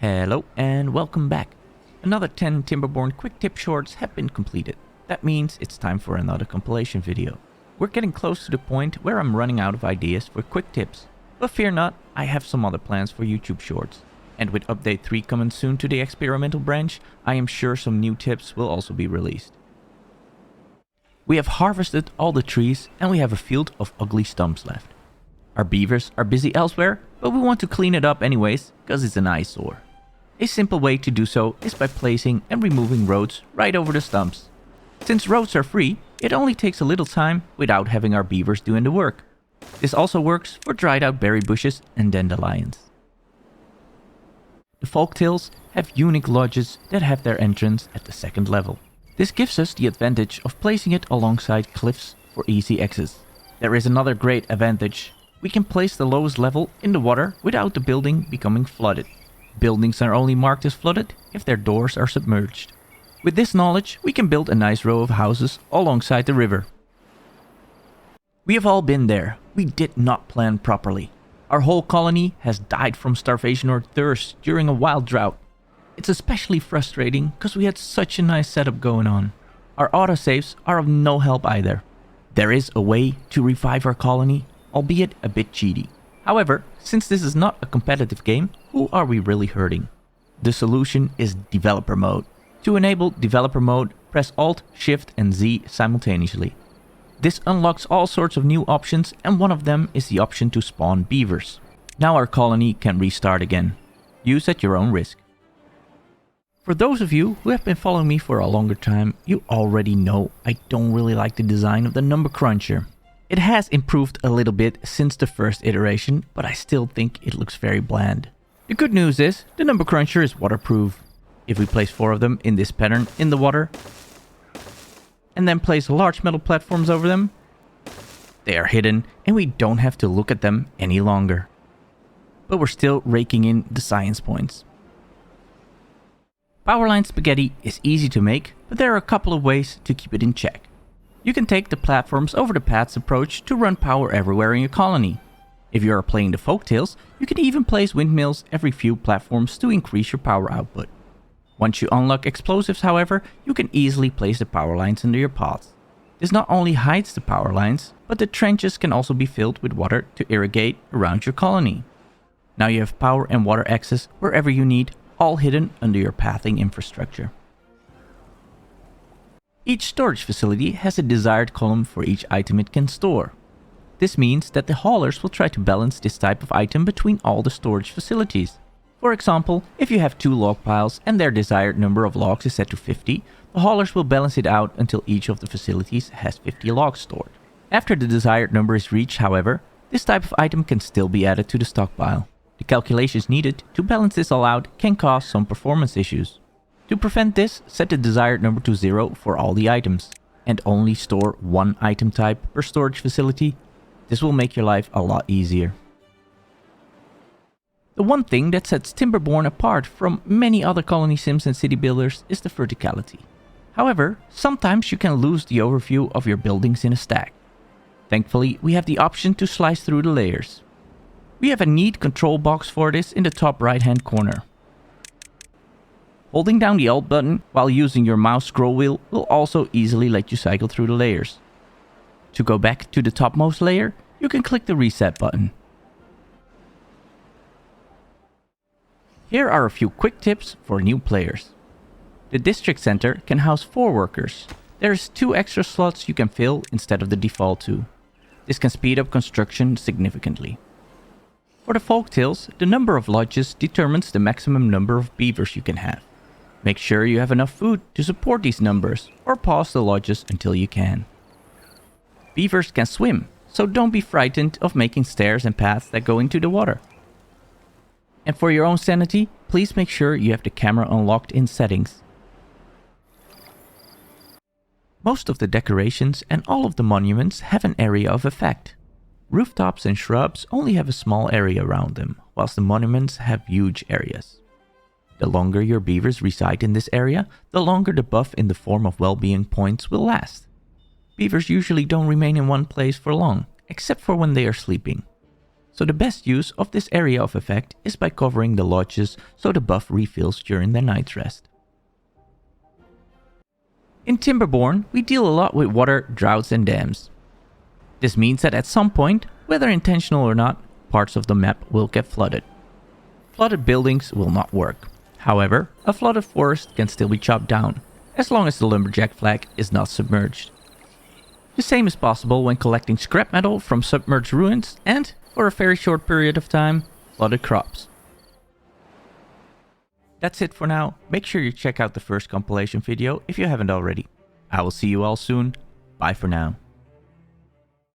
Hello and welcome back. Another 10 Timberborn quick tip shorts have been completed. That means it's time for another compilation video. We're getting close to the point where I'm running out of ideas for quick tips. But fear not, I have some other plans for YouTube shorts. And with update 3 coming soon to the experimental branch, I am sure some new tips will also be released. We have harvested all the trees and we have a field of ugly stumps left. Our beavers are busy elsewhere, but we want to clean it up anyways, cause it's an eyesore. A simple way to do so is by placing and removing roads right over the stumps. Since roads are free, it only takes a little time without having our beavers doing the work. This also works for dried out berry bushes and dandelions. The folktales have unique lodges that have their entrance at the second level. This gives us the advantage of placing it alongside cliffs for easy access. There is another great advantage. We can place the lowest level in the water without the building becoming flooded. Buildings are only marked as flooded if their doors are submerged. With this knowledge, we can build a nice row of houses alongside the river. We have all been there. We did not plan properly. Our whole colony has died from starvation or thirst during a wild drought. It's especially frustrating because we had such a nice setup going on. Our autosaves are of no help either. There is a way to revive our colony, albeit a bit cheaty. However, since this is not a competitive game, who are we really hurting? The solution is developer mode. To enable developer mode, press Alt, Shift and Z simultaneously. This unlocks all sorts of new options and one of them is the option to spawn beavers. Now our colony can restart again. Use at your own risk. For those of you who have been following me for a longer time, you already know I don't really like the design of the number cruncher. It has improved a little bit since the first iteration, but I still think it looks very bland. The good news is, the number cruncher is waterproof. If we place 4 of them in this pattern in the water, and then place large metal platforms over them, they are hidden and we don't have to look at them any longer. But we're still raking in the science points. Powerline spaghetti is easy to make, but there are a couple of ways to keep it in check. You can take the platforms over the paths approach to run power everywhere in your colony. If you are playing the folktales, you can even place windmills every few platforms to increase your power output. Once you unlock explosives, however, you can easily place the power lines under your paths. This not only hides the power lines, but the trenches can also be filled with water to irrigate around your colony. Now you have power and water access wherever you need, all hidden under your pathing infrastructure. Each storage facility has a desired column for each item it can store. This means that the haulers will try to balance this type of item between all the storage facilities. For example, if you have 2 log piles and their desired number of logs is set to 50, the haulers will balance it out until each of the facilities has 50 logs stored. After the desired number is reached, however, this type of item can still be added to the stockpile. The calculations needed to balance this all out can cause some performance issues. To prevent this, set the desired number to 0 for all the items, and only store 1 item type per storage facility. This will make your life a lot easier. The one thing that sets Timberborn apart from many other colony sims and city builders is the verticality. However, sometimes you can lose the overview of your buildings in a stack. Thankfully, we have the option to slice through the layers. We have a neat control box for this in the top right hand corner. Holding down the Alt button while using your mouse scroll wheel will also easily let you cycle through the layers. To go back to the topmost layer, you can click the reset button. Here are a few quick tips for new players. The district center can house 4 workers. There's 2 extra slots you can fill instead of the default 2. This can speed up construction significantly. For the folktales, the number of lodges determines the maximum number of beavers you can have. Make sure you have enough food to support these numbers, or pause the lodges until you can. Beavers can swim, so don't be frightened of making stairs and paths that go into the water. And for your own sanity, please make sure you have the camera unlocked in settings. Most of the decorations and all of the monuments have an area of effect. Rooftops and shrubs only have a small area around them, whilst the monuments have huge areas. The longer your beavers reside in this area, the longer the buff in the form of well-being points will last. Beavers usually don't remain in one place for long, except for when they are sleeping. So the best use of this area of effect is by covering the lodges so the buff refills during their night's rest. In Timberborn, we deal a lot with water, droughts and dams. This means that at some point, whether intentional or not, parts of the map will get flooded. Flooded buildings will not work. However, a flooded forest can still be chopped down, as long as the lumberjack flag is not submerged. The same is possible when collecting scrap metal from submerged ruins and, for a very short period of time, flooded crops. That's it for now. Make sure you check out the first compilation video if you haven't already. I will see you all soon. Bye for now.